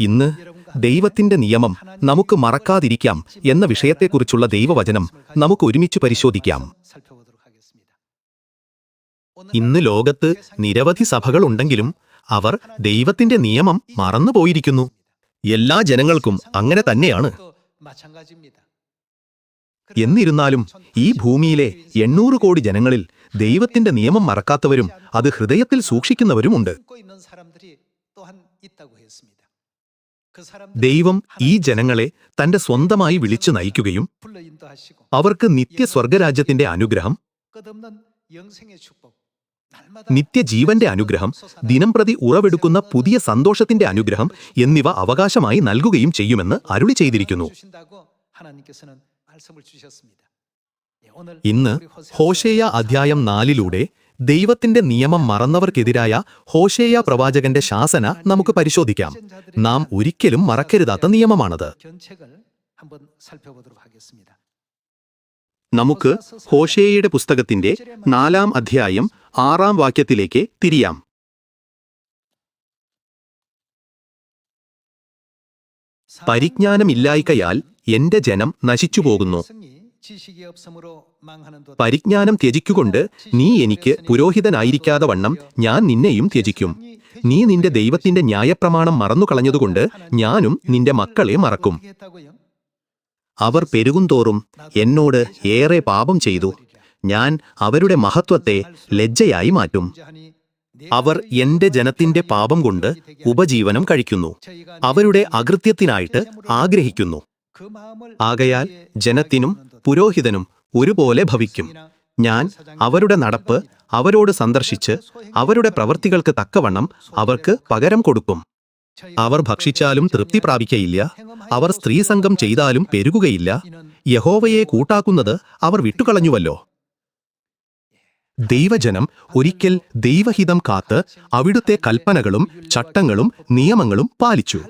ഇന്ന് ദൈവത്തിന്റെ നിയമം നമുക്ക് മറക്കാതിരിക്കാം എന്ന വിഷയത്തെക്കുറിച്ചുള്ള ദൈവവചനം നമുക്ക് ഒരുമിച്ച് പരിശോധിക്കാം. ഇന്ന് ലോകത്ത് നിരവധി സഭകളുണ്ടെങ്കിലും അവർ ദൈവത്തിന്റെ നിയമം മറന്നുപോയിരിക്കുന്നു. എല്ലാ ജനങ്ങൾക്കും അങ്ങനെ തന്നെയാണ്. എന്നിരുന്നാലും ഈ ഭൂമിയിലെ 800 കോടി ജനങ്ങളിൽ ദൈവത്തിന്റെ നിയമം മറക്കാത്തവരും അത് ഹൃദയത്തിൽ സൂക്ഷിക്കുന്നവരുമുണ്ട്. ദൈവം ഈ ജനങ്ങളെ തന്റെ സ്വന്തമായി വിളിച്ചു നയിക്കുകയും അവർക്ക് നിത്യസ്വർഗരാജ്യത്തിന്റെ അനുഗ്രഹം, നിത്യജീവന്റെ അനുഗ്രഹം, ദിനംപ്രതി ഉറവെടുക്കുന്ന പുതിയ സന്തോഷത്തിന്റെ അനുഗ്രഹം എന്നിവ അവകാശമായി നൽകുകയും ചെയ്യുമെന്ന് അരുളി ചെയ്തിരിക്കുന്നു. ഇന്ന് ഹോശേയ അധ്യായം 4 ദൈവത്തിന്റെ നിയമം മറന്നവർക്കെതിരായ ഹോശേയ പ്രവാചകന്റെ ശാസന നമുക്ക് പരിശോധിക്കാം. നാം ഒരിക്കലും മറക്കരുതാത്ത നിയമമാണത്. നമുക്ക് ഹോശേയയുടെ പുസ്തകത്തിന്റെ 4 അധ്യായം 6 വാക്യത്തിലേക്ക് തിരിയാം. പരിജ്ഞാനമില്ലായ്കയാൽ എന്റെ ജനം നശിച്ചുപോകുന്നു. പരിജ്ഞാനം ത്യജിക്കുകൊണ്ട് നീ എനിക്ക് പുരോഹിതനായിരിക്കാതെ വണ്ണം ഞാൻ നിന്നെയും ത്യജിക്കും. നീ നിന്റെ ദൈവത്തിന്റെ ന്യായപ്രമാണം മറന്നുകളഞ്ഞതുകൊണ്ട് ഞാനും നിന്റെ മക്കളെ മറക്കും. അവർ പെരുകുന്തോറും എന്നോട് ഏറെ പാപം ചെയ്തു. ഞാൻ അവരുടെ മഹത്വത്തെ ലജ്ജയായി മാറ്റും. അവർ എന്റെ ജനത്തിന്റെ പാപം കൊണ്ട് ഉപജീവനം കഴിക്കുന്നു. അവരുടെ അകൃത്യത്തിനായിട്ട് ആഗ്രഹിക്കുന്നു. ആകയാൽ ജനത്തിനും പുരോഹിതനും ഒരുപോലെ ഭവിക്കും. ഞാൻ അവരുടെ നടപ്പ് അവരോട് സന്ദർശിച്ച് അവരുടെ പ്രവൃത്തികൾക്ക് തക്കവണ്ണം അവർക്ക് പകരം കൊടുക്കും. അവർ ഭക്ഷിച്ചാലും തൃപ്തി പ്രാപിക്കയില്ല. അവർ സ്ത്രീസംഗം ചെയ്താലും പെരുകുകയില്ല. യഹോവയെ കൂട്ടാക്കുന്നത് അവർ വിട്ടുകളഞ്ഞുവല്ലോ. ദൈവജനം ഒരിക്കൽ ദൈവഹിതം കാത്ത് അവിടുത്തെ കൽപ്പനകളും ചട്ടങ്ങളും നിയമങ്ങളും പാലിച്ചു.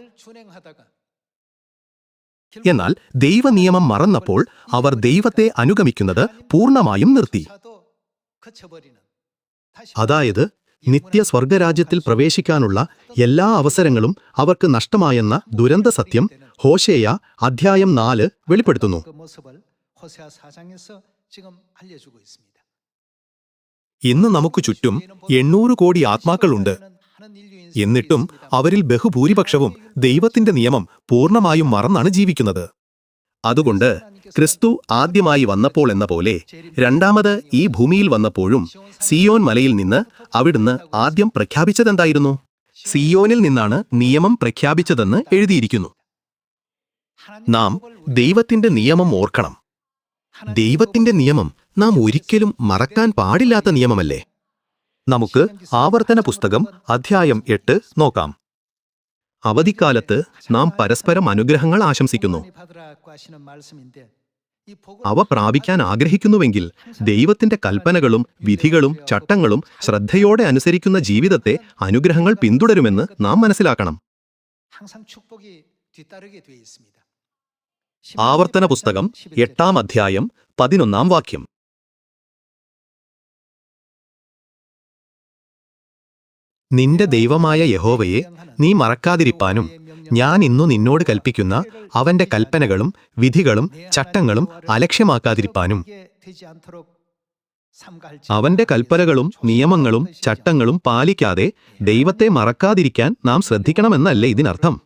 എന്നാൽ ദൈവനിയമം മറന്നപ്പോൾ അവർ ദൈവത്തെ അനുഗമിക്കുന്നത് പൂർണ്ണമായും നിർത്തി. അതായത് നിത്യസ്വർഗരാജ്യത്തിൽ പ്രവേശിക്കാനുള്ള എല്ലാ അവസരങ്ങളും അവർക്ക് നഷ്ടമായെന്ന ദുരന്ത സത്യം ഹോശേയ അധ്യായം 4 വെളിപ്പെടുത്തുന്നു. ഇന്ന് നമുക്ക് ചുറ്റും 800 കോടി ആത്മാക്കളുണ്ട്. എന്നിട്ടും അവരിൽ ബഹുഭൂരിപക്ഷവും ദൈവത്തിന്റെ നിയമം പൂർണ്ണമായും മറന്നാണ് ജീവിക്കുന്നത്. അതുകൊണ്ട് ക്രിസ്തു ആദ്യമായി വന്നപ്പോൾ എന്ന പോലെ രണ്ടാമത് ഈ ഭൂമിയിൽ വന്നപ്പോഴും സിയോൻ മലയിൽ നിന്ന് അവിടുന്ന് ആദ്യം പ്രഖ്യാപിച്ചതെന്തായിരുന്നു? സിയോനിൽ നിന്നാണ് നിയമം പ്രഖ്യാപിച്ചതെന്ന് എഴുതിയിരിക്കുന്നു. നാം ദൈവത്തിന്റെ നിയമം ഓർക്കണം. ദൈവത്തിന്റെ നിയമം നാം ഒരിക്കലും മറക്കാൻ പാടില്ലാത്ത നിയമമല്ലേ? നമുക്ക് ആവർത്തന പുസ്തകം അധ്യായം 8 നോക്കാം. അവധിക്കാലത്ത് നാം പരസ്പരം അനുഗ്രഹങ്ങൾ ആശംസിക്കുന്നു. അവ പ്രാപിക്കാൻ ആഗ്രഹിക്കുന്നുവെങ്കിൽ ദൈവത്തിന്റെ കൽപ്പനകളും വിധികളും ചട്ടങ്ങളും ശ്രദ്ധയോടെ അനുസരിക്കുന്ന ജീവിതത്തെ അനുഗ്രഹങ്ങൾ പിന്തുടരുമെന്ന് നാം മനസ്സിലാക്കണം. ആവർത്തന പുസ്തകം 8 അധ്യായം 11 വാക്യം. നിന്റെ ദൈവമായ യഹോവയെ നീ മറക്കാതിരിപ്പാനും ഞാൻ ഇന്നു നിന്നോട് കൽപ്പിക്കുന്ന അവന്റെ കൽപ്പനകളും വിധികളും ചട്ടങ്ങളും അലക്ഷ്യമാക്കാതിരിപ്പാനും. അവന്റെ കൽപ്പനകളും നിയമങ്ങളും ചട്ടങ്ങളും പാലിക്കാതെ ദൈവത്തെ മറക്കാതിരിക്കാൻ നാം ശ്രദ്ധിക്കണമെന്നല്ലേ ഇതിനർത്ഥം?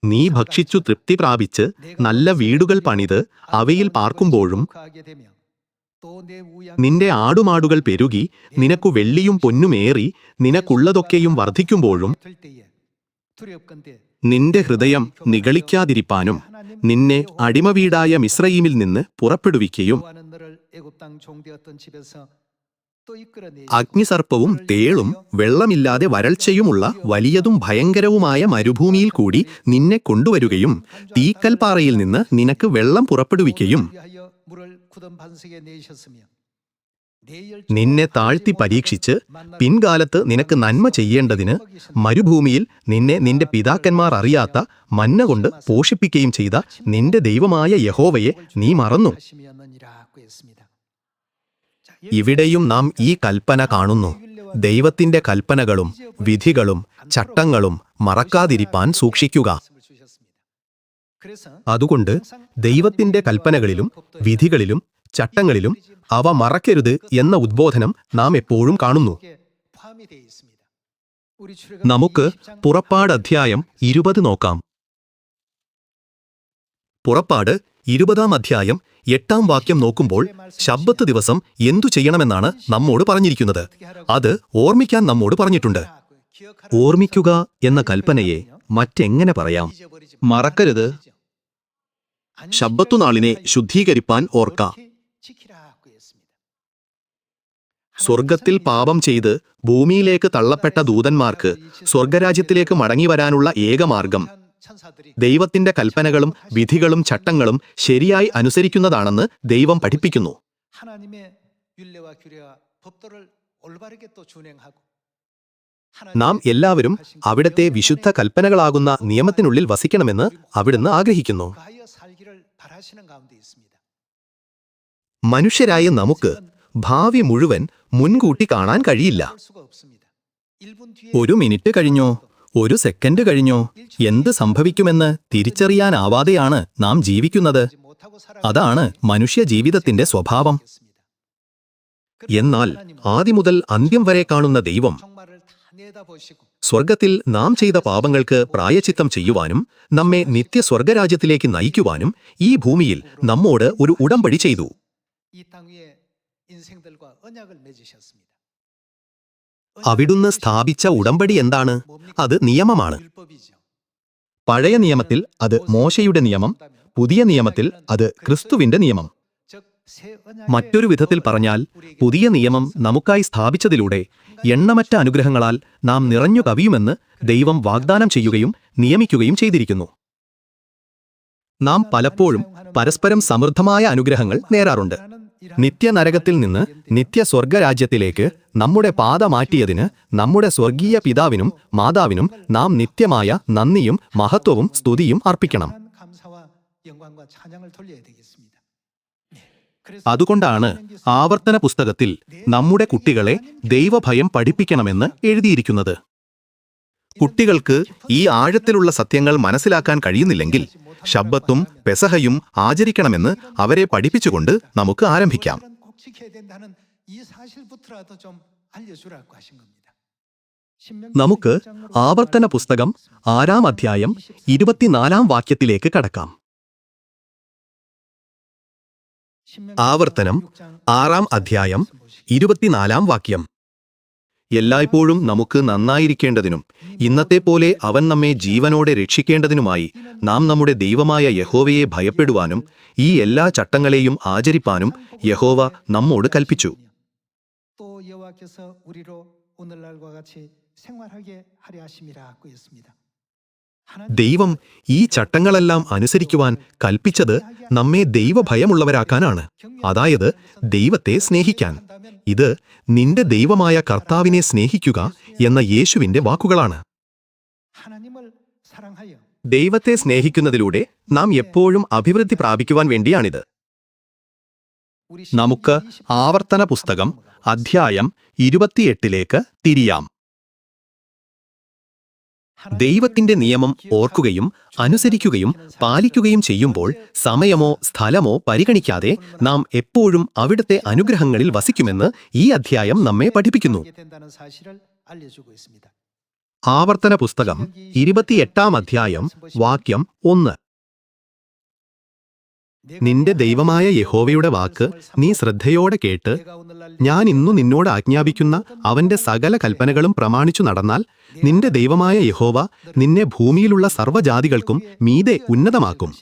നീ ഭക്ഷിച്ചു തൃപ്തി പ്രാപിച്ച് നല്ല വീടുകൾ പണിത് അവയിൽ പാർക്കുമ്പോഴും നിന്റെ ആടുമാടുകൾ പെരുകി നിനക്കു വെള്ളിയും പൊന്നുമേറി നിനക്കുള്ളതൊക്കെയും വർദ്ധിക്കുമ്പോഴും നിന്റെ ഹൃദയം നിഗളിക്കാതിരിപ്പാനും നിന്നെ അടിമവീടായ മിസ്രയീമിൽ നിന്ന് പുറപ്പെടുവിക്കുകയും അഗ്നിസർപ്പവും തേളും വെള്ളമില്ലാതെ വരൾച്ചയുമുള്ള വലിയതും ഭയങ്കരവുമായ മരുഭൂമിയിൽ കൂടി നിന്നെ കൊണ്ടുവരികയും തീക്കൽപ്പാറയിൽ നിന്ന് നിനക്ക് വെള്ളം പുറപ്പെടുവിക്കുകയും നിന്നെ താഴ്ത്തി പരീക്ഷിച്ച് പിൻകാലത്ത് നിനക്ക് നന്മ ചെയ്യേണ്ടതിന് മരുഭൂമിയിൽ നിന്നെ നിന്റെ പിതാക്കന്മാർ അറിയാത്ത മന്ന കൊണ്ട് പോഷിപ്പിക്കുകയും ചെയ്ത നിന്റെ ദൈവമായ യഹോവയെ നീ മറന്നു. ഇവിടെയും നാം ഈ കൽപ്പന കാണുന്നു. ദൈവത്തിന്റെ കൽപ്പനകളും വിധികളും ചട്ടങ്ങളും മറക്കാതിരിപ്പാൻ സൂക്ഷിക്കുക. അതുകൊണ്ട് ദൈവത്തിന്റെ കൽപ്പനകളിലും വിധികളിലും ചട്ടങ്ങളിലും അവ മറക്കരുത് എന്ന ഉദ്ബോധനം നാം എപ്പോഴും കാണുന്നു. നമുക്ക് പുറപ്പാട് അധ്യായം 20 നോക്കാം. പുറപ്പാട് 20-ാം അധ്യായം 8-ാം വാക്യം നോക്കുമ്പോൾ ശബ്ബത്ത് ദിവസം എന്തു ചെയ്യണമെന്നാണ് നമ്മോട് പറഞ്ഞിരിക്കുന്നത്. അത് ഓർമ്മിക്കാൻ നമ്മോട് പറഞ്ഞിട്ടുണ്ട്. ഓർമ്മിക്കുക എന്ന കൽപ്പനയെ മറ്റെങ്ങനെ പറയാം? മറക്കരുത്. ശബ്ബത്തുനാളിനെ ശുദ്ധീകരിപ്പാൻ ഓർക്ക. സ്വർഗത്തിൽ പാപം ചെയ്ത് ഭൂമിയിലേക്ക് തള്ളപ്പെട്ട ദൂതന്മാർക്ക് സ്വർഗരാജ്യത്തിലേക്ക് മടങ്ങിവരാനുള്ള ഏകമാർഗം ദൈവത്തിന്റെ കൽപ്പനകളും വിധികളും ചട്ടങ്ങളും ശരിയായി അനുസരിക്കുന്നതാണെന്ന് ദൈവം പഠിപ്പിക്കുന്നു. നാം എല്ലാവരും അവിടുത്തെ വിശുദ്ധ കൽപ്പനകളാകുന്ന നിയമത്തിനുള്ളിൽ വസിക്കണമെന്ന് അവിടുന്ന് ആഗ്രഹിക്കുന്നു. മനുഷ്യരായ നമുക്ക് ഭാവി മുഴുവൻ മുൻകൂട്ടി കാണാൻ കഴിയില്ല. 1 മിനിറ്റ് കഴിഞ്ഞോ, 1 സെക്കൻഡ് കഴിഞ്ഞോ എന്ത് സംഭവിക്കുമെന്ന് തിരിച്ചറിയാനാവാതെയാണ് നാം ജീവിക്കുന്നത്. അതാണ് മനുഷ്യ ജീവിതത്തിന്റെ സ്വഭാവം. എന്നാൽ ആദ്യം മുതൽ അന്ത്യം വരെ കാണുന്ന ദൈവം സ്വർഗത്തിൽ നാം ചെയ്ത പാപങ്ങൾക്ക് പ്രായശ്ചിത്തം ചെയ്യുവാനും നമ്മെ നിത്യസ്വർഗരാജ്യത്തിലേക്ക് നയിക്കുവാനും ഈ ഭൂമിയിൽ നമ്മോട് ഒരു ഉടമ്പടി ചെയ്തു. അവിടുന്ന് സ്ഥാപിച്ച ഉടമ്പടി എന്താണ്? അത് നിയമമാണ്. പഴയ നിയമത്തിൽ അത് മോശയുടെ നിയമം, പുതിയ നിയമത്തിൽ അത് ക്രിസ്തുവിന്റെ നിയമം. മറ്റൊരു വിധത്തിൽ പറഞ്ഞാൽ, പുതിയ നിയമം നമുക്കായി സ്ഥാപിച്ചതിലൂടെ എണ്ണമറ്റ അനുഗ്രഹങ്ങളാൽ നാം നിറഞ്ഞു കവിയുമെന്ന് ദൈവം വാഗ്ദാനം ചെയ്യുകയും നിയമിക്കുകയും ചെയ്തിരിക്കുന്നു. നാം പലപ്പോഴും പരസ്പരം സമൃദ്ധമായ അനുഗ്രഹങ്ങൾ നേരാറുണ്ട്. നിത്യനരകത്തിൽ നിന്ന് നിത്യസ്വർഗരാജ്യത്തിലേക്ക് നമ്മുടെ പാത മാറ്റിയതിന് നമ്മുടെ സ്വർഗീയ പിതാവിനും മാതാവിനും നാം നിത്യമായ നന്ദിയും മഹത്വവും സ്തുതിയും അർപ്പിക്കണം. അതുകൊണ്ടാണ് ആവർത്തന പുസ്തകത്തിൽ നമ്മുടെ കുട്ടികളെ ദൈവഭയം പഠിപ്പിക്കണമെന്ന് എഴുതിയിരിക്കുന്നത്. കുട്ടികൾക്ക് ഈ ആഴത്തിലുള്ള സത്യങ്ങൾ മനസ്സിലാക്കാൻ കഴിയുന്നില്ലെങ്കിൽ ശബ്ബത്തും പെസഹയും ആചരിക്കണമെന്ന് അവരെ പഠിപ്പിച്ചുകൊണ്ട് നമുക്ക് ആരംഭിക്കാം. നമുക്ക് ആവർത്തന പുസ്തകം 6-ാം അധ്യായം 24-ാം വാക്യത്തിലേക്ക് കടക്കാം. ആവർത്തനം 6-ാം അധ്യായം 24-ാം വാക്യം. എല്ലായ്പ്പോഴും നമുക്ക് നന്നായിരിക്കേണ്ടതിനും ഇന്നത്തെ പോലെ അവൻ നമ്മെ ജീവനോടെ രക്ഷിക്കേണ്ടതിനുമായി നാം നമ്മുടെ ദൈവമായ യഹോവയെ ഭയപ്പെടുവാനും ഈ എല്ലാ ചട്ടങ്ങളെയും ആചരിപ്പാനും യഹോവ നമ്മോട് കൽപ്പിച്ചു. ദൈവം ഈ ചട്ടങ്ങളെല്ലാം അനുസരിക്കുവാൻ കൽപ്പിച്ചത് നമ്മെ ദൈവഭയമുള്ളവരാക്കാനാണ്, അതായത് ദൈവത്തെ സ്നേഹിക്കാൻ. ഇത് നിന്റെ ദൈവമായ കർത്താവിനെ സ്നേഹിക്കുക എന്ന യേശുവിന്റെ വാക്കുകളാണ്. ദൈവത്തെ സ്നേഹിക്കുന്നതിലൂടെ നാം എപ്പോഴും അഭിവൃദ്ധി പ്രാപിക്കുവാൻ വേണ്ടിയാണിത്. നമുക്ക് ആവർത്തന പുസ്തകം അധ്യായം 28-ലേക്ക് തിരിയാം. ദൈവത്തിന്റെ നിയമം ഓർക്കുകയും അനുസരിക്കുകയും പാലിക്കുകയും ചെയ്യുമ്പോൾ സമയമോ സ്ഥലമോ പരിഗണിക്കാതെ നാം എപ്പോഴും അവിടുത്തെ അനുഗ്രഹങ്ങളിൽ വസിക്കുമെന്ന് ഈ അധ്യായം നമ്മെ പഠിപ്പിക്കുന്നു. ആവർത്തന പുസ്തകം 28-ാം അധ്യായം വാക്യം 1. നിന്റെ ദൈവമായ യഹോവയുടെ വാക്ക് നീ ശ്രദ്ധയോടെ കേട്ട് ഞാൻ ഇന്നു നിന്നോട് ആജ്ഞാപിക്കുന്ന അവന്റെ സകല കൽപ്പനകളും പ്രമാണിച്ചു നടന്നാൽ നിന്റെ ദൈവമായ യഹോവ നിന്നെ ഭൂമിയിലുള്ള സർവ്വജാതികൾക്കും മീതെ ഉന്നതമാക്കും.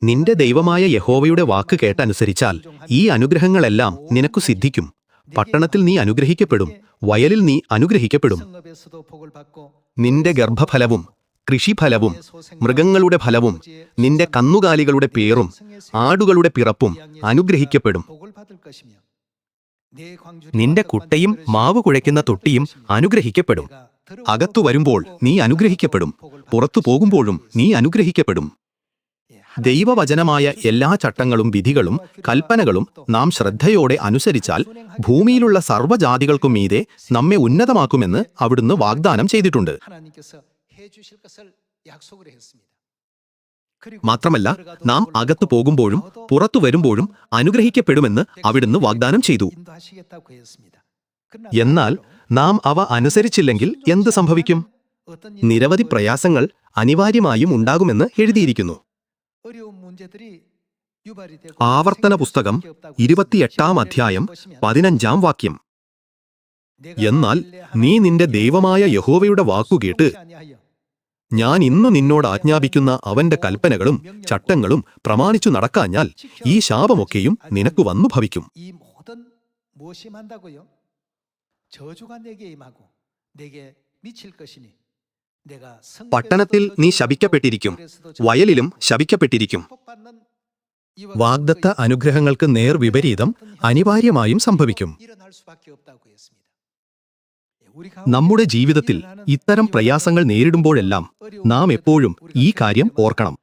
നിന്റെ ദൈവമായ യഹോവയുടെ വാക്ക് കേട്ടനുസരിച്ചാൽ ഈ അനുഗ്രഹങ്ങളെല്ലാം നിനക്കു സിദ്ധിക്കും. പട്ടണത്തിൽ നീ അനുഗ്രഹിക്കപ്പെടും, വയലിൽ നീ അനുഗ്രഹിക്കപ്പെടും. നിന്റെ ഗർഭഫലവും കൃഷിഫലവും മൃഗങ്ങളുടെ ഫലവും നിന്റെ കന്നുകാലികളുടെ പേറും ആടുകളുടെ പിറപ്പും അനുഗ്രഹിക്കപ്പെടും. നിന്റെ കുട്ടയും മാവ് കുഴയ്ക്കുന്ന തൊട്ടിയും അനുഗ്രഹിക്കപ്പെടും. അകത്തു വരുമ്പോൾ നീ അനുഗ്രഹിക്കപ്പെടും, പുറത്തു പോകുമ്പോഴും നീ അനുഗ്രഹിക്കപ്പെടും. ദൈവവചനമായ എല്ലാ ചട്ടങ്ങളും വിധികളും കൽപ്പനകളും നാം ശ്രദ്ധയോടെ അനുസരിച്ചാൽ ഭൂമിയിലുള്ള സർവ്വജാതികൾക്കും മീതെ നമ്മെ ഉന്നതമാക്കുമെന്ന് അവിടുന്ന് വാഗ്ദാനം ചെയ്തിട്ടുണ്ട്. മാത്രമല്ല, നാം അകത്തു പോകുമ്പോഴും പുറത്തു വരുമ്പോഴും അനുഗ്രഹിക്കപ്പെടുമെന്ന് അവിടുന്ന് വാഗ്ദാനം ചെയ്തു. എന്നാൽ നാം അവ അനുസരിച്ചില്ലെങ്കിൽ എന്ത് സംഭവിക്കും? നിരവധി പ്രയാസങ്ങൾ അനിവാര്യമായും ഉണ്ടാകുമെന്ന് എഴുതിയിരിക്കുന്നു. ആവർത്തന പുസ്തകം 28-ാം അധ്യായം 15-ാം വാക്യം. എന്നാൽ നീ നിന്റെ ദൈവമായ യഹോവയുടെ വാക്കുകേട്ട് ഞാൻ ഇന്ന് നിന്നോട് ആജ്ഞാപിക്കുന്ന അവന്റെ കൽപ്പനകളും ചട്ടങ്ങളും പ്രമാണിച്ചു നടക്കാഞ്ഞാൽ ഈ ശാപമൊക്കെയും നിനക്ക് വന്നു ഭവിക്കും. പട്ടണത്തിൽ നീ ശപിക്കപ്പെട്ടിരിക്കും, വയലിലും ശപിക്കപ്പെട്ടിരിക്കും. വാഗ്ദത്ത അനുഗ്രഹങ്ങൾക്ക് നേർ വിപരീതം അനിവാര്യമായും സംഭവിക്കും. നമ്മുടെ ജീവിതത്തിൽ ഇത്തരം പ്രയാസങ്ങൾ നേരിടുമ്പോഴെല്ലാം നാം എപ്പോഴും ഈ കാര്യം ഓർക്കണം.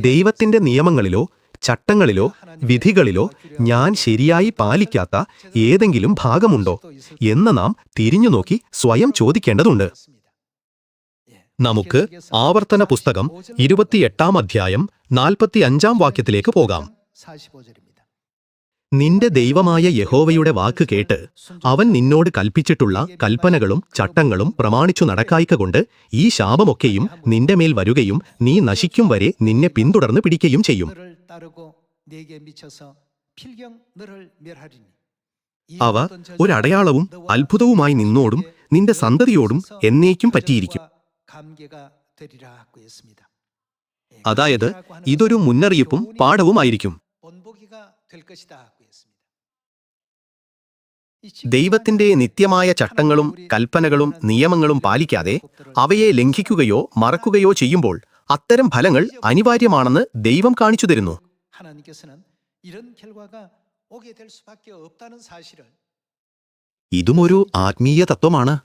ദൈവത്തിന്റെ നിയമങ്ങളിലോ ചട്ടങ്ങളിലോ വിധികളിലോ ഞാൻ ശരിയായി പാലിക്കാത്ത ഏതെങ്കിലും ഭാഗമുണ്ടോ എന്ന് നാം തിരിഞ്ഞുനോക്കി സ്വയം ചോദിക്കേണ്ടതുണ്ട്. നമുക്ക് ആവർത്തന പുസ്തകം 28-ാം അധ്യായം 45-ാം വാക്യത്തിലേക്ക് പോകാം. നിന്റെ ദൈവമായ യഹോവയുടെ വാക്ക് കേട്ട് അവൻ നിന്നോട് കൽപ്പിച്ചിട്ടുള്ള കൽപ്പനകളും ചട്ടങ്ങളും പ്രമാണിച്ചു നടക്കായ്ക്കൊണ്ട് ഈ ശാപമൊക്കെയും നിന്റെ മേൽ വരുകയും നീ നശിക്കും വരെ നിന്നെ പിന്തുടർന്ന് പിടിക്കുകയും ചെയ്യും. അവ ഒരടയാളവും അത്ഭുതവുമായി നിന്നോടും നിന്റെ സന്തതിയോടും എന്നേക്കും പറ്റിയിരിക്കും. അതായത് ഇതൊരു മുന്നറിയിപ്പും പാഠവുമായിരിക്കും. ദൈവത്തിന്റെ നിത്യമായ ചട്ടങ്ങളും കൽപ്പനകളും നിയമങ്ങളും പാലിക്കാതെ അവയെ ലംഘിക്കുകയോ മറക്കുകയോ ചെയ്യുമ്പോൾ അത്തരം ഫലങ്ങൾ അനിവാര്യമാണെന്ന് ദൈവം കാണിച്ചു തരുന്നു. ഇതുമൊരു ആത്മീയ തത്വമാണ്.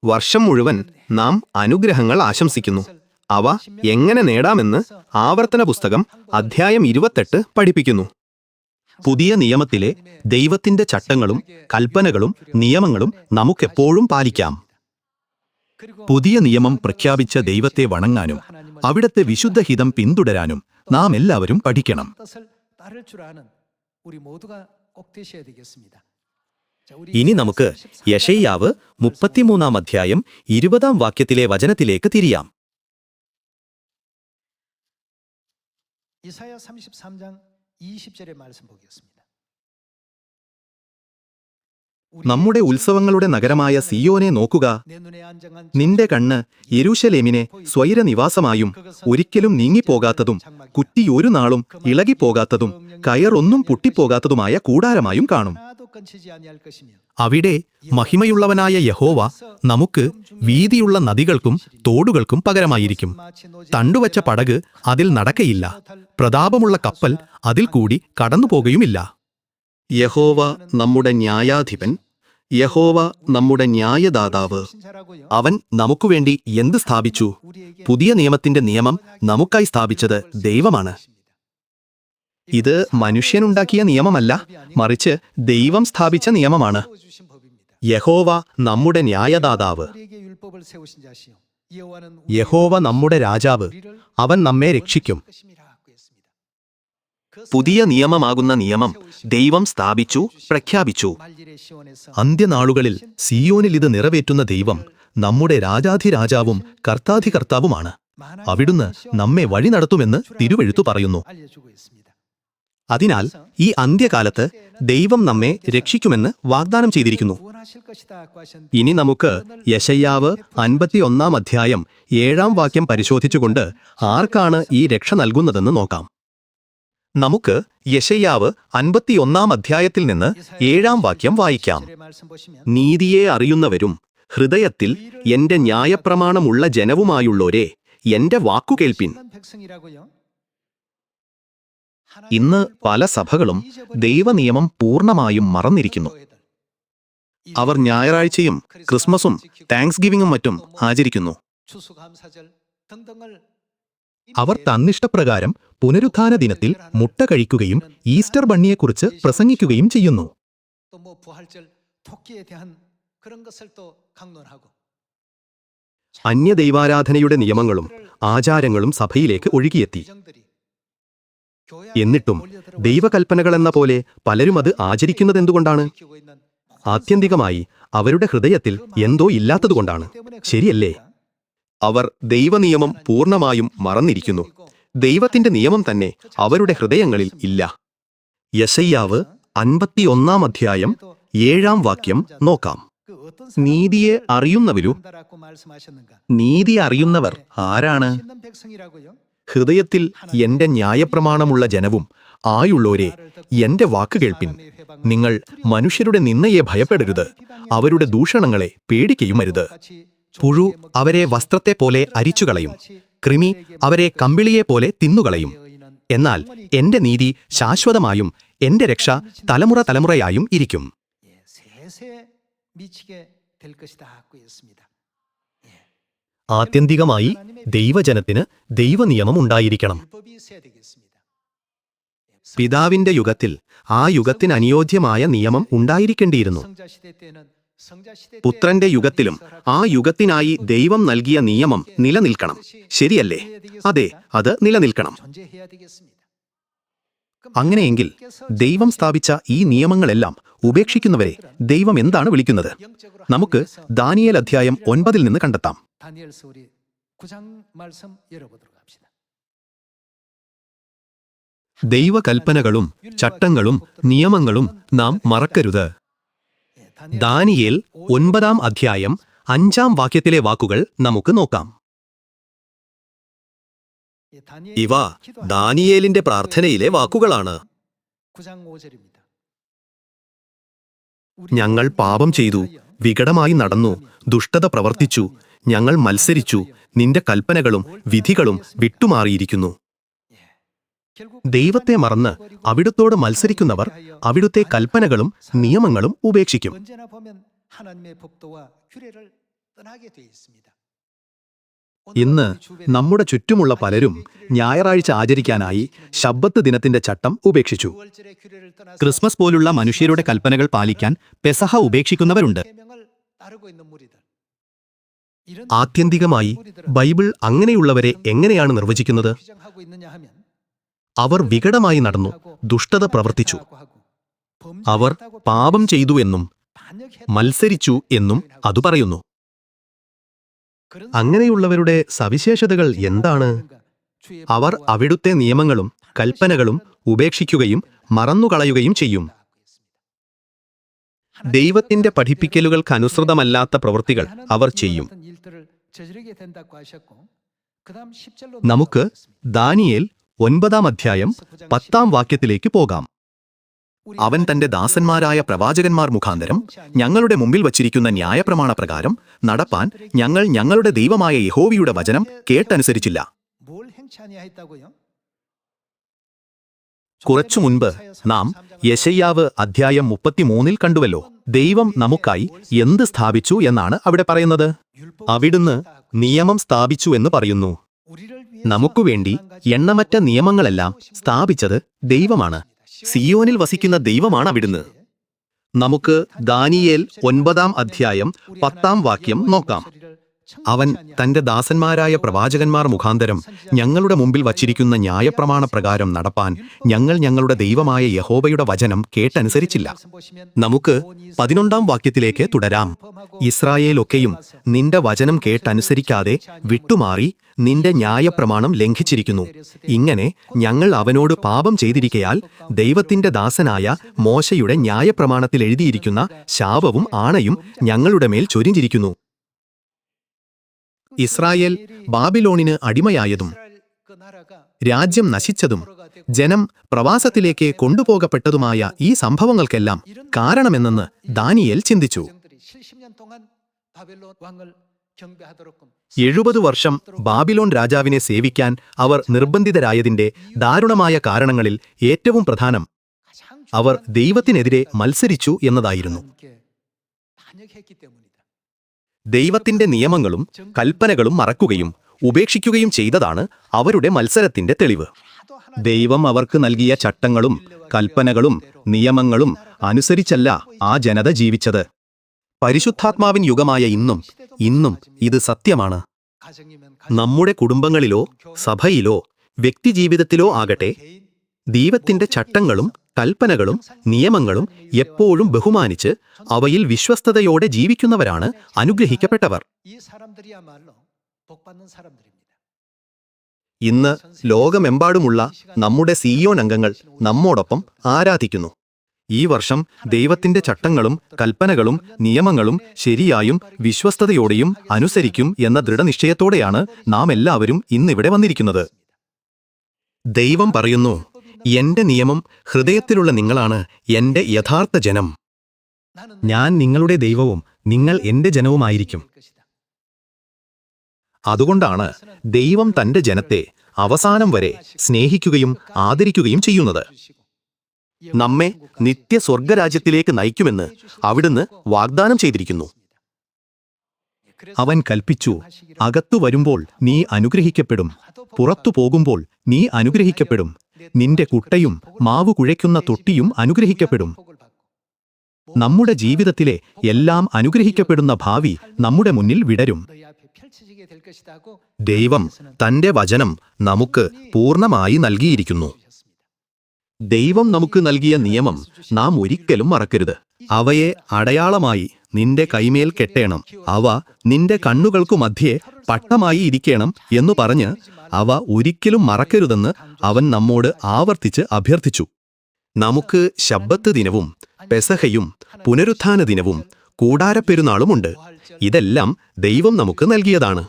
വർഷം മുഴുവൻ നാം അനുഗ്രഹങ്ങൾ ആശംസിക്കുന്നു. അവ എങ്ങനെ നേടാമെന്ന് ആവർത്തന പുസ്തകം അധ്യായം 28 പഠിപ്പിക്കുന്നു. പുതിയ നിയമത്തിലെ ദൈവത്തിന്റെ ചട്ടങ്ങളും കൽപ്പനകളും നിയമങ്ങളും നമുക്കെപ്പോഴും പാലിക്കാം. പുതിയ നിയമം പ്രഖ്യാപിച്ച ദൈവത്തെ വണങ്ങാനും അവിടുത്തെ വിശുദ്ധഹിതം പിന്തുടരാനും നാം എല്ലാവരും പഠിക്കണം. ഇനി നമുക്ക് യെശയ്യാവ് 33-ാം അധ്യായം 20-ാം വാക്യത്തിലെ വചനത്തിലേക്ക് തിരിയാം. 이사야 33장 20절의 말씀 보겠습니다. നമ്മുടെ ഉത്സവങ്ങളുടെ നഗരമായ സിയോനെ നോക്കുക. നിന്റെ കണ്ണ് യെരൂശലേമിനെ സ്വൈരനിവാസമായും ഒരിക്കലും നീങ്ങിപ്പോകാത്തതും കുറ്റി ഒരു നാളും ഇളകിപ്പോകാത്തതും കയറൊന്നും പൊട്ടിപ്പോകാത്തതുമായ കൂടാരമായും കാണും. അവിടെ മഹിമയുള്ളവനായ യഹോവ നമുക്ക് വീതിയുള്ള നദികൾക്കും തോടുകൾക്കും പകരമായിരിക്കും. തണ്ടുവച്ച പടക് അതിൽ നടക്കയില്ല, പ്രതാപമുള്ള കപ്പൽ അതിൽ കൂടി കടന്നുപോകുകയുമില്ല. യഹോവ നമ്മുടെ ന്യായാധിപൻ, യഹോവ നമ്മുടെ ന്യായദാതാവ്. അവൻ നമുക്കുവേണ്ടി എന്ത് സ്ഥാപിച്ചു? പുതിയ നിയമത്തിന്റെ നിയമം നമുക്കായി സ്ഥാപിച്ചത് ദൈവമാണ്. ഇത് മനുഷ്യനുണ്ടാക്കിയ നിയമമല്ല, മറിച്ച് ദൈവം സ്ഥാപിച്ച നിയമമാണ്. യഹോവ നമ്മുടെ ന്യായദാതാവ്, യഹോവ നമ്മുടെ രാജാവ്. അവൻ നമ്മെ രക്ഷിക്കും. പുതിയ നിയമമാകുന്ന നിയമം ദൈവം സ്ഥാപിച്ചു, പ്രഖ്യാപിച്ചു. അന്ത്യനാളുകളിൽ സിയോനിൽ ഇത് നിറവേറ്റുന്ന ദൈവം നമ്മുടെ രാജാധിരാജാവും കർത്താധികർത്താവുമാണ്. അവിടുന്ന് നമ്മെ വഴി നടത്തുമെന്ന് തിരുവെഴുത്തു പറയുന്നു. അതിനാൽ ഈ അന്ത്യകാലത്ത് ദൈവം നമ്മെ രക്ഷിക്കുമെന്ന് വാഗ്ദാനം ചെയ്തിരിക്കുന്നു. ഇനി നമുക്ക് യെശയ്യാവ് 51-ാം അധ്യായം 7-ാം വാക്യം പരിശോധിച്ചുകൊണ്ട് ആർക്കാണ് ഈ രക്ഷ നൽകുന്നതെന്ന് നോക്കാം. നമുക്ക് യെശയ്യാവ് 51-ാം അധ്യായത്തിൽ നിന്ന് 7-ാം വാക്യം വായിക്കാം. നീതിയെ അറിയുന്നവരും ഹൃദയത്തിൽ എന്റെ ന്യായപ്രമാണമുള്ള ജനവുമായുള്ളോരെ, എന്റെ വാക്കു കേൾപ്പിൻ. ഇന്ന് പല സഭകളും ദൈവനിയമം പൂർണ്ണമായും മറന്നിരിക്കുന്നു. അവർ ഞായറാഴ്ചയും ക്രിസ്മസും താങ്ക്സ് ഗിവിംഗും മറ്റും ആചരിക്കുന്നു. 등등을 അവർ തന്നിഷ്ടപ്രകാരം പുനരുത്ഥാന ദിനത്തിൽ മുട്ട കഴിക്കുകയും ഈസ്റ്റർ ബണ്ണിയെക്കുറിച്ച് പ്രസംഗിക്കുകയും ചെയ്യുന്നു. 또 뭐 부활절 토끼에 대한 그런 것을 또 강론하고 അന്യദൈവാരാധനയുടെ നിയമങ്ങളും ആചാരങ്ങളും സഭയിലേക്ക് ഒഴുകിയെത്തി. 정들이 എന്നിട്ടും ദൈവകൽപ്പനകളെന്ന പോലെ പലരും അത് ആചരിക്കുന്നതെന്തുകൊണ്ടാണ്? 지키고 있는 ആത്യന്തികമായി അവരുടെ ഹൃദയത്തിൽ എന്തോ ഇല്ലാത്തതുകൊണ്ടാണ്. ശരിയല്ലേ? അവർ ദൈവനിയമം പൂർണ്ണമായും മറന്നിരിക്കുന്നു. ദൈവത്തിന്റെ നിയമം തന്നെ അവരുടെ ഹൃദയങ്ങളിൽ ഇല്ല. യെശയ്യാവ് 51 അധ്യായം 7 വാക്യം നോക്കാം. 그 어떤 നീതിയെ അറിയുന്നവരു 사람이라고 말씀하셨는가? നീതി അറിയുന്നവർ ആരാണ്? 있는 백성이라고요? ഹൃദയത്തിൽ എന്റെ ന്യായപ്രമാണമുള്ള ജനവും ആയുള്ളോരെ എന്റെ വാക്ക് കേൾപ്പിൻ. നിങ്ങൾ മനുഷ്യരുടെ നിന്ദയെ ഭയപ്പെടരുത്, അവരുടെ ദൂഷണങ്ങളെ പേടിക്കുകയുമരുത്. പുഴു അവരെ വസ്ത്രത്തെപ്പോലെ അരിച്ചുകളയും, കൃമി അവരെ കമ്പിളിയെപ്പോലെ തിന്നുകളയും. എന്നാൽ എന്റെ നീതി ശാശ്വതമായും എന്റെ രക്ഷ തലമുറ തലമുറയായും ഇരിക്കും. 예, 세세 미치게 될 것이다 하고 있습니다. ആത്യന്തികമായി ദൈവജനത്തിന് ദൈവനിയമം ഉണ്ടായിരിക്കണം. 율법이 있어야 되겠습니다. പിതാവിന്റെ യുഗത്തിൽ ആ യുഗത്തിന് അനുയോജ്യമായ നിയമം ഉണ്ടായിരിക്കേണ്ടിയിരുന്നു. 성자 시대 때는 성자 시대 때 പുത്രന്റെ യുഗത്തിലും ആ യുഗത്തിനായി ദൈവം നൽകിയ നിയമം നിലനിൽക്കണം. ശരിയല്ലേ? അതെ, അത് നിലനിൽക്കണം. 존재해야 되겠습니다. അങ്ങനെയെങ്കിൽ ദൈവം സ്ഥാപിച്ച ഈ നിയമങ്ങളെല്ലാം ഉപേക്ഷിക്കുന്നവരെ ദൈവം എന്താണ് വിളിക്കുന്നത്? നമുക്ക് ദാനിയേൽ അധ്യായം 9 നിന്ന് കണ്ടെത്താം. 다니엘서 우리 9장 말씀 열어보도록 합시다. ദൈവകൽപ്പനകളും ചട്ടങ്ങളും നിയമങ്ങളും നാം മറക്കരുത്. 예, 다니엘 ദാനിയേൽ 9 അധ്യായം 5 വാക്യത്തിലെ വാക്കുകൾ നമുക്ക് നോക്കാം. 예, 다니엘 ഇവ ദാനിയേലിന്റെ പ്രാർത്ഥനയിലെ വാക്കുകളാണ്. 9장 5절입니다. ഞങ്ങൾ പാപം ചെയ്തു, വികടമായി നടന്നു, ദുഷ്ടത പ്രവർത്തിച്ചു, ഞങ്ങൾ മത്സരിച്ചു, നിന്റെ കൽപ്പനകളും വിധികളും വിട്ടുമാറിയിരിക്കുന്നു. ദൈവത്തെ മറന്ന് അവിടുത്തോട് മത്സരിക്കുന്നവർ അവിടുത്തെ കൽപ്പനകളും നിയമങ്ങളും ഉപേക്ഷിക്കും. 언제나 보면 하나님의 법도와 규례를 떠나게 돼 있습니다. ഇന്ന് നമ്മുടെ ചുറ്റുമുള്ള പലരും ഞായറാഴ്ച ആചരിക്കാനായി ശബ്ബത്ത് ദിനത്തിന്റെ ചട്ടം ഉപേക്ഷിച്ചു. 월절의 규례를 떠나서 ക്രിസ്മസ് പോലുള്ള മനുഷ്യരുടെ കൽപ്പനകൾ പാലിക്കാൻ പെസഹ ഉപേക്ഷിക്കുന്നവരുണ്ട്. 계명을 따르고 있는 무리들. 이런 ആത്യന്തികമായി ബൈബിൾ അങ്ങനെയുള്ളവരെ എങ്ങനെയാണ് നിർവചിക്കുന്നത്? 규정하고 있느냐 하면 അവർ വികടമായി നടന്നു, ദുഷ്ടത പ്രവർത്തിച്ചു, അവർ പാപം ചെയ്തു എന്നും മത്സരിച്ചു എന്നും അത് പറയുന്നു. അങ്ങനെയുള്ളവരുടെ സവിശേഷതകൾ എന്താണ്? അവർ അവിടുത്തെ നിയമങ്ങളും കൽപ്പനകളും ഉപേക്ഷിക്കുകയും മറന്നുകളയുകയും ചെയ്യും. ദൈവത്തിന്റെ പഠിപ്പിക്കലുകൾക്കനുസൃതമല്ലാത്ത പ്രവൃത്തികൾ അവർ ചെയ്യും. നമുക്ക് ദാനിയേൽ 9 അധ്യായം 10 വാക്യത്തിലേക്ക് പോകാം. അവൻ തന്റെ ദാസന്മാരായ പ്രവാചകന്മാർ മുഖാന്തരം ഞങ്ങളുടെ മുമ്പിൽ വച്ചിരിക്കുന്ന ന്യായപ്രമാണ പ്രകാരം നടപ്പാൻ ഞങ്ങൾ ഞങ്ങളുടെ ദൈവമായ യഹോവയുടെ വചനം കേട്ടനുസരിച്ചില്ല. 뭘 행치 아니하였다고요? കുറച്ചു മുൻപ് നാം യെശയ്യാവ് അധ്യായം 33 കണ്ടുവല്ലോ. ദൈവം നമുക്കായി എന്ത് സ്ഥാപിച്ചു എന്നാണ് അവിടെ പറയുന്നത്? അവിടുന്ന് നിയമം സ്ഥാപിച്ചു എന്ന് പറയുന്നു. നമുക്കു വേണ്ടി എണ്ണമറ്റ നിയമങ്ങളെല്ലാം സ്ഥാപിച്ചത് ദൈവമാണ്. സിയോനിൽ വസിക്കുന്ന ദൈവമാണ് അവിടുന്ന്. നമുക്ക് ദാനിയേൽ 9 അധ്യായം 10 വാക്യം നോക്കാം. അവൻ തന്റെ ദാസന്മാരായ പ്രവാചകന്മാർ മുഖാന്തരം ഞങ്ങളുടെ മുമ്പിൽ വച്ചിരിക്കുന്ന ന്യായപ്രമാണ പ്രകാരം നടപ്പാൻ ഞങ്ങൾ ഞങ്ങളുടെ ദൈവമായ യഹോവയുടെ വചനം കേട്ടനുസരിച്ചില്ല. നമുക്ക് 11 വാക്യത്തിലേക്ക് തുടരാം. ഇസ്രായേലൊക്കെയും നിന്റെ വചനം കേട്ടനുസരിക്കാതെ വിട്ടുമാറി നിന്റെ ന്യായപ്രമാണം ലംഘിച്ചിരിക്കുന്നു. ഇങ്ങനെ ഞങ്ങൾ അവനോട് പാപം ചെയ്തിരിക്കയാൽ ദൈവത്തിന്റെ ദാസനായ മോശയുടെ ന്യായപ്രമാണത്തിൽ എഴുതിയിരിക്കുന്ന ശാപവും ആണയും ഞങ്ങളുടെ മേൽ ചൊരിഞ്ഞിരിക്കുന്നു. ഇസ്രായേൽ ബാബിലോണിന് അടിമയായതും രാജ്യം നശിച്ചതും ജനം പ്രവാസത്തിലേക്ക് കൊണ്ടുപോകപ്പെട്ടതുമായ ഈ സംഭവങ്ങൾക്കെല്ലാം കാരണമെന്നെന്ന് ദാനിയേൽ ചിന്തിച്ചു. 70 വർഷം ബാബിലോൺ രാജാവിനെ സേവിക്കാൻ അവർ നിർബന്ധിതരായതിന്റെ ദാരുണമായ കാരണങ്ങളിൽ ഏറ്റവും പ്രധാനം അവർ ദൈവത്തിനെതിരെ മത്സരിച്ചു എന്നതായിരുന്നു. ദൈവത്തിന്റെ നിയമങ്ങളും കൽപ്പനകളും മറക്കുകയും ഉപേക്ഷിക്കുകയും ചെയ്തതാണ് അവരുടെ മത്സരത്തിന്റെ തെളിവ്. ദൈവം അവർക്ക് നൽകിയ ചട്ടങ്ങളും കൽപ്പനകളും നിയമങ്ങളും അനുസരിച്ചല്ല ആ ജനത ജീവിച്ചത്. പരിശുദ്ധാത്മാവിൻ യുഗമായ ഇന്നും ഇത് സത്യമാണ്. നമ്മുടെ കുടുംബങ്ങളിലോ സഭയിലോ വ്യക്തിജീവിതത്തിലോ ആകട്ടെ, ദൈവത്തിന്റെ ചട്ടങ്ങളും കൽപ്പനകളും നിയമങ്ങളും എപ്പോഴും ബഹുമാനിച്ച് അവയിൽ വിശ്വസ്തതയോടെ ജീവിക്കുന്നവരാണ് അനുഗ്രഹിക്കപ്പെട്ടവർ. ഇന്ന് ലോകമെമ്പാടുമുള്ള നമ്മുടെ സിയോൻ അംഗങ്ങൾ നമ്മോടൊപ്പം ആരാധിക്കുന്നു. ഈ വർഷം ദൈവത്തിന്റെ ചട്ടങ്ങളും കൽപ്പനകളും നിയമങ്ങളും ശരിയായും വിശ്വസ്തതയോടെയും അനുസരിക്കും എന്ന ദൃഢനിശ്ചയത്തോടെയാണ് നാം എല്ലാവരും ഇന്നിവിടെ വന്നിരിക്കുന്നത്. ദൈവം പറയുന്നു, എന്റെ നിയമം ഹൃദയത്തിലുള്ള നിങ്ങളാണ് എന്റെ യഥാർത്ഥ ജനം. ഞാൻ നിങ്ങളുടെ ദൈവവും നിങ്ങൾ എന്റെ ജനവുമായിരിക്കും. അതുകൊണ്ടാണ് ദൈവം തന്റെ ജനത്തെ അവസാനം വരെ സ്നേഹിക്കുകയും ആദരിക്കുകയും ചെയ്യുന്നത്. നമ്മെ നിത്യ സ്വർഗരാജ്യത്തിലേക്ക് നയിക്കുമെന്ന് അവിടുന്ന് വാഗ്ദാനം ചെയ്തിരിക്കുന്നു. അവൻ കൽപ്പിച്ചു, അകത്തു വരുമ്പോൾ നീ അനുഗ്രഹിക്കപ്പെടും, പുറത്തു പോകുമ്പോൾ നീ അനുഗ്രഹിക്കപ്പെടും, നിന്റെ കുട്ടയും മാവു കുഴയ്ക്കുന്ന തൊട്ടിയും അനുഗ്രഹിക്കപ്പെടും. നമ്മുടെ ജീവിതത്തിലെ എല്ലാം അനുഗ്രഹിക്കപ്പെടുന്ന ഭാവി നമ്മുടെ മുന്നിൽ വിടരും. ദൈവം തന്റെ വചനം നമുക്ക് പൂർണ്ണമായി നൽകിയിരിക്കുന്നു. ദൈവം നമുക്ക് നൽകിയ നിയമം നാം ഒരിക്കലും മറക്കരുത്. അവയെ അടയാളമായി നിന്റെ കൈമേൽ കെട്ടേണം, അവ നിന്റെ കണ്ണുകൾക്കു മധ്യേ പട്ടമായി ഇരിക്കണം എന്നു പറഞ്ഞ് അവ ഒരിക്കലും മറക്കരുതെന്ന് അവൻ നമ്മോട് ആവർത്തിച്ച് അഭ്യർത്ഥിച്ചു. നമുക്ക് ശബ്ബത്ത് ദിനവും പെസഹയും പുനരുത്ഥാന ദിനവും കൂടാരപ്പെരുന്നാളുമുണ്ട്. ഇതെല്ലാം ദൈവം നമുക്ക് നൽകിയതാണ്.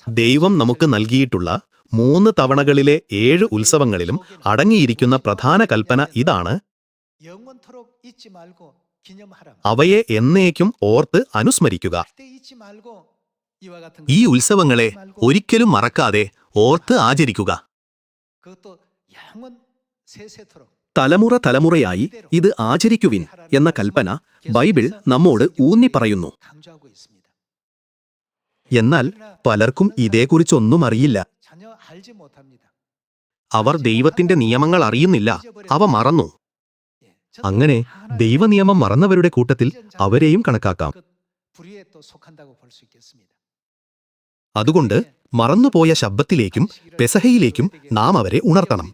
ദൈവം നമുക്ക് നൽകിയിട്ടുള്ള 3 തവണകളിലെ 7 ഉത്സവങ്ങളിലും അടങ്ങിയിരിക്കുന്ന പ്രധാന കൽപ്പന ഇതാണ്: അവയെ എന്നേക്കും ഓർത്ത് അനുസ്മരിക്കുക. ഈ ഉത്സവങ്ങളെ ഒരിക്കലും മറക്കാതെ ഓർത്ത് ആചരിക്കുക. തലമുറ തലമുറയായി ഇത് ആചരിക്കുവിൻ എന്ന കൽപ്പന ബൈബിൾ നമ്മോട് ഊന്നി പറയുന്നു. എന്നാൽ പലർക്കും ഇതേക്കുറിച്ചൊന്നും അറിയില്ല. അവർ ദൈവത്തിന്റെ നിയമങ്ങൾ അറിയുന്നില്ല, അവ മറന്നു. അങ്ങനെ ദൈവനിയമം മറന്നവരുടെ കൂട്ടത്തിൽ അവരെയും കണക്കാക്കാം. അതുകൊണ്ട് മറന്നുപോയ ശബ്ബത്തിലേക്കും പെസഹയിലേക്കും നാം അവരെ ഉണർത്തണം.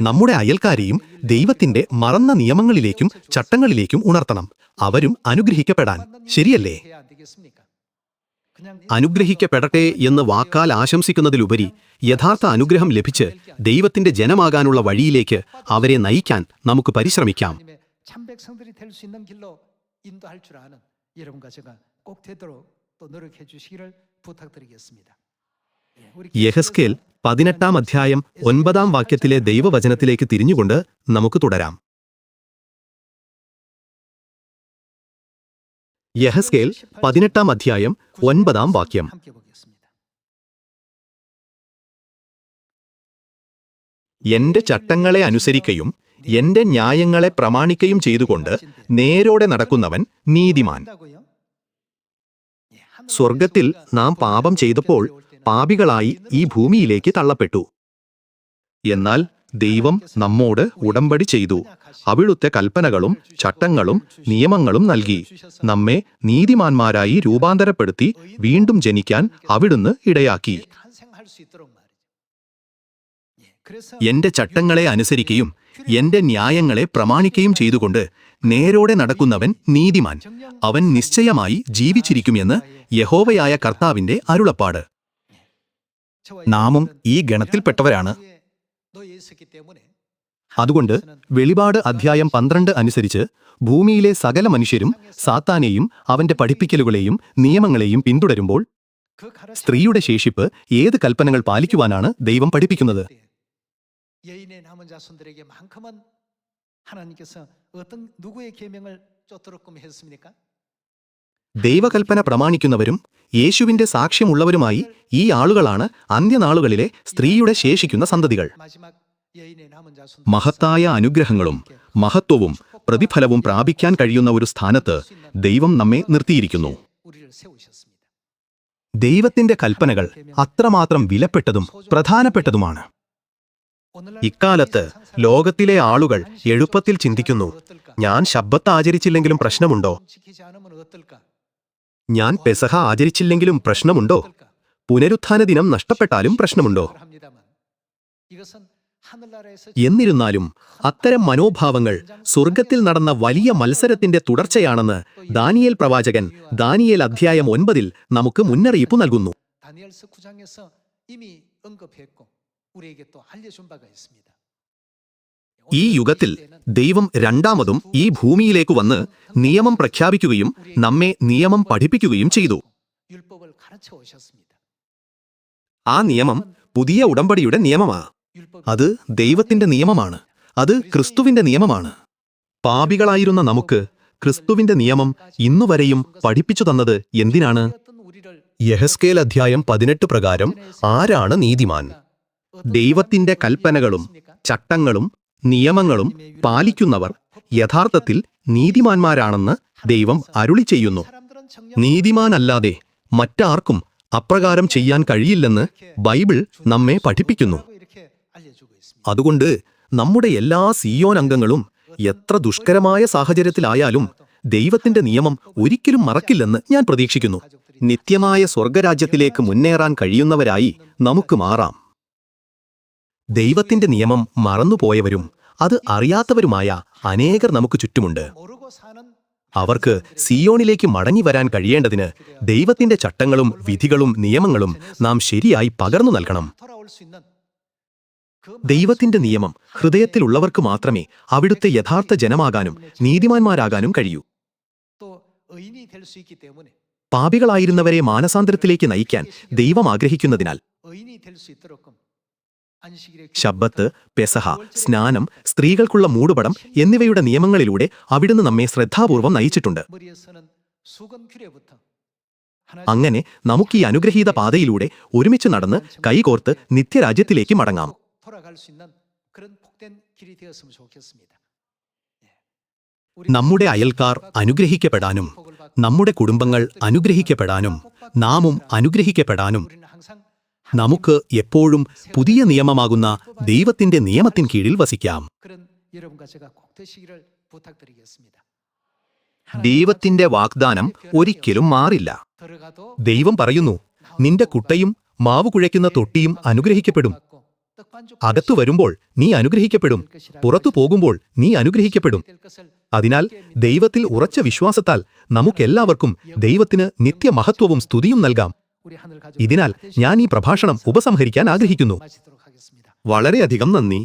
നമ്മുടെ അയൽക്കാരെയും ദൈവത്തിന്റെ മറന്ന നിയമങ്ങളിലേക്കും ചട്ടങ്ങളിലേക്കും ഉണർത്തണം, അവരും അനുഗ്രഹിക്കപ്പെടാൻ. ശരിയല്ലേ? അനുഗ്രഹിക്കപ്പെടട്ടെ എന്ന് വാക്കാൽ ആശംസിക്കുന്നതിലുപരി യഥാർത്ഥ അനുഗ്രഹം ലഭിച്ച് ദൈവത്തിന്റെ ജനമാകാനുള്ള വഴിയിലേക്ക് അവരെ നയിക്കാൻ നമുക്ക് പരിശ്രമിക്കാം. യെഹെസ്കേൽ 18-ാം അധ്യായം 9-ാം വാക്യത്തിലെ ദൈവവചനത്തിലേക്ക് തിരിഞ്ഞുകൊണ്ട് നമുക്ക് തുടരാം. യെഹെസ്കേൽ 18-ാം അധ്യായം 9-ാം വാക്യം. എന്റെ ചട്ടങ്ങളെ അനുസരിക്കയും എന്റെ ന്യായങ്ങളെ പ്രമാണിക്കയും ചെയ്തുകൊണ്ട് നേരോടെ നടക്കുന്നവൻ നീതിമാൻ. സ്വർഗത്തിൽ നാം പാപം ചെയ്തപ്പോൾ പാപികളായി ഈ ഭൂമിയിലേക്ക് തള്ളപ്പെട്ടു. എന്നാൽ ദൈവം നമ്മോട് ഉടമ്പടി ചെയ്തു. അവിടുത്തെ കൽപ്പനകളും ചട്ടങ്ങളും നിയമങ്ങളും നൽകി നമ്മെ നീതിമാന്മാരായി രൂപാന്തരപ്പെടുത്തി വീണ്ടും ജനിക്കാൻ അവിടുന്ന് ഇടയാക്കി. എന്റെ ചട്ടങ്ങളെ അനുസരിക്കുകയും എന്റെ ന്യായങ്ങളെ പ്രമാണിക്കുകയും ചെയ്തുകൊണ്ട് നേരോടെ നടക്കുന്നവൻ നീതിമാൻ, അവൻ നിശ്ചയമായി ജീവിച്ചിരിക്കുമെന്ന് യഹോവയായ കർത്താവിന്റെ അരുളപ്പാട്. നാമും ഈ ഗണത്തിൽപ്പെട്ടവരാണ്. അതുകൊണ്ട് വെളിപാട് അധ്യായം 12 അനുസരിച്ച് ഭൂമിയിലെ സകല മനുഷ്യരും സാത്താനെയും അവന്റെ പഠിപ്പിക്കലുകളെയും നിയമങ്ങളെയും പിന്തുടരുമ്പോൾ സ്ത്രീയുടെ ശേഷിപ്പ് ഏത് കൽപ്പനകൾ പാലിക്കുവാനാണ് ദൈവം പഠിപ്പിക്കുന്നത്? ദൈവകൽപ്പന പ്രമാണിക്കുന്നവരും യേശുവിന്റെ സാക്ഷ്യമുള്ളവരുമായി ഈ ആളുകളാണ് അന്ത്യനാളുകളിലെ സ്ത്രീയുടെ ശേഷിക്കുന്ന സന്തതികൾ. മഹത്തായ അനുഗ്രഹങ്ങളും മഹത്വവും പ്രതിഫലവും പ്രാപിക്കാൻ കഴിയുന്ന ഒരു സ്ഥാനത്ത് ദൈവം നമ്മെ നിർത്തിയിരിക്കുന്നു. 세우셨습니다. ദൈവത്തിന്റെ കൽപ്പനകൾ അത്രമാത്രം വിലപ്പെട്ടതും പ്രധാനപ്പെട്ടതുമാണ്. ഇക്കാലത്ത് ലോകത്തിലെ ആളുകൾ എളുപ്പത്തിൽ ചിന്തിക്കുന്നു, ഞാൻ ശബ്ബത്ത് ആചരിച്ചില്ലെങ്കിലും പ്രശ്നമുണ്ടോ? 지키지 않으면 어떨까? ഞാൻ പെസഹ ആചരിച്ചില്ലെങ്കിലും പ്രശ്നമുണ്ടോ? പുനരുത്ഥാന ദിനം നഷ്ടപ്പെട്ടാലും പ്രശ്നമുണ്ടോ? 합니다만 이것은 하늘나라에서 എന്നിരുന്നാലും അത്തരം മനോഭാവങ്ങൾ സ്വർഗത്തിൽ നടന്ന വലിയ മത്സരത്തിന്റെ തുടർച്ചയാണെന്ന് ദാനിയേൽ പ്രവാചകൻ ദാനിയേൽ അധ്യായം 9 നമുക്ക് മുന്നറിയിപ്പ് നൽകുന്നു. 다니엘서 9장에서 이미 언급했고 우리에게 또 알려준 바가 있습니다. ഈ യുഗത്തിൽ ദൈവം രണ്ടാമതും ഈ ഭൂമിയിലേക്ക് വന്ന് നിയമം പ്രഖ്യാപിക്കുകയും നമ്മെ നിയമം പഠിപ്പിക്കുകയും ചെയ്തു. 율법을 가르쳐 오셨습니다. ആ നിയമം പുതിയ ഉടമ്പടിയുടെ നിയമമാണ്. 율법 അത് ദൈവത്തിന്റെ നിയമമാണ്. അത് ക്രിസ്തുവിന്റെ നിയമമാണ്. പാപികളായിരുന്ന നമുക്ക് ക്രിസ്തുവിന്റെ നിയമം ഇന്നുവരെയും പഠിപ്പിച്ചു തന്നത് എന്തിനാണ്? 어떤 우리를 യഹെസ്കേൽ അധ്യായം 18 പ്രകാരം ആരാണ് നീതിമാൻ? ദൈവത്തിന്റെ കൽപ്പനകളും ചട്ടങ്ങളും നിയമങ്ങളും പാലിക്കുന്നവർ യഥാർത്ഥത്തിൽ നീതിമാന്മാരാണെന്ന് ദൈവം അരുളി ചെയ്യുന്നു. 사람들은 정녕 നീതിമാനല്ലാതെ മറ്റാർക്കും അപ്രകാരം ചെയ്യാൻ കഴിയില്ലെന്ന് ബൈബിൾ നമ്മെ പഠിപ്പിക്കുന്നു. 이렇게 알려주고 있습니다. അതുകൊണ്ട് നമ്മുടെ എല്ലാ സിയോൻ അംഗങ്ങളും എത്ര ദുഷ്കരമായ സാഹചര്യത്തിലായാലും ദൈവത്തിന്റെ നിയമം ഒരിക്കലും മറക്കില്ലെന്ന് ഞാൻ പ്രതീക്ഷിക്കുന്നു. നിത്യമായ സ്വർഗരാജ്യത്തിലേക്ക് മുന്നേറാൻ കഴിയുന്നവരായി നമുക്ക് മാറാം. ദൈവത്തിന്റെ നിയമം മറന്നുപോയവരും അത് അറിയാത്തവരുമായ അനേകർ നമുക്ക് ചുറ്റുമുണ്ട്. 모르고 사는 അവർക്ക് സിയോണിലേക്ക് മടങ്ങി വരാൻ കഴിയേണ്ടതിന് ദൈവത്തിന്റെ ചട്ടങ്ങളും വിധികളും നിയമങ്ങളും നാം ശരിയായി പകർന്നു നൽകണം. 돌아올 수 있는 그 ദൈവത്തിന്റെ നിയമം ഹൃദയത്തിലുള്ളവർക്ക് മാത്രമേ അവിടുത്തെ യഥാർത്ഥ ജനമാകാനും നീതിമാന്മാരാകാനും കഴിയൂ. 또 의인이 될 수 있기 때문에 പാപികളായിരുന്നവരെ മാനസാന്തരത്തിലേക്ക് നയിക്കാൻ ദൈവം ആഗ്രഹിക്കുന്നതിനാൽ 의인이 될 수 있도록 안식일에 ശബ്ബത്ത്, പെസഹ, സ്നാനം, സ്ത്രീകൾക്കുള്ള മൂടുപടം എന്നിവയുടെ നിയമങ്ങളിലൂടെ അവിടുന്ന് നമ്മെ ശ്രദ്ധാപൂർവം നയിച്ചിട്ടുണ്ട്. 머리에서는 수건규례부터 അങ്ങനെ നമുക്ക് ഈ അനുഗ്രഹീത പാതയിലൂടെ ഒരുമിച്ച് നടന്ന് കൈകോർത്ത് നിത്യരാജ്യത്തിലേക്ക് മടങ്ങാം. 돌아갈 수 있는 그런 복된 길이 되었으면 좋겠습니다. നമ്മുടെ അയൽക്കാർ അനുഗ്രഹിക്കപ്പെടാനും നമ്മുടെ കുടുംബങ്ങൾ അനുഗ്രഹിക്കപ്പെടാനും നാമും അനുഗ്രഹിക്കപ്പെടാനും 우리는 항상 നമുക്ക് എപ്പോഴും പുതിയ നിയമമാകുന്ന ദൈവത്തിന്റെ നിയമത്തിൻ കീഴിൽ വസിക്കാം. 그런 여러분과 제가 꼭 되시기를 부탁드리겠습니다. ദൈവത്തിന്റെ വാഗ്ദാനം ഒരിക്കലും മാറില്ല. 들어가도 ദൈവം പറയുന്നു, നിന്റെ കുട്ടയും മാവ് കുഴയ്ക്കുന്ന തൊട്ടിയും അനുഗ്രഹിക്കപ്പെടും. അകത്തു വരുമ്പോൾ നീ അനുഗ്രഹിക്കപ്പെടും, പുറത്തു പോകുമ്പോൾ നീ അനുഗ്രഹിക്കപ്പെടും. അതിനാൽ ദൈവത്തിൽ ഉറച്ച വിശ്വാസത്താൽ നമുക്കെല്ലാവർക്കും ദൈവത്തിന് നിത്യമഹത്വവും സ്തുതിയും നൽകാം. ഇതിനാൽ ഞാൻ ഈ പ്രഭാഷണം ഉപസംഹരിക്കാൻ ആഗ്രഹിക്കുന്നു. വളരെയധികം നന്ദി.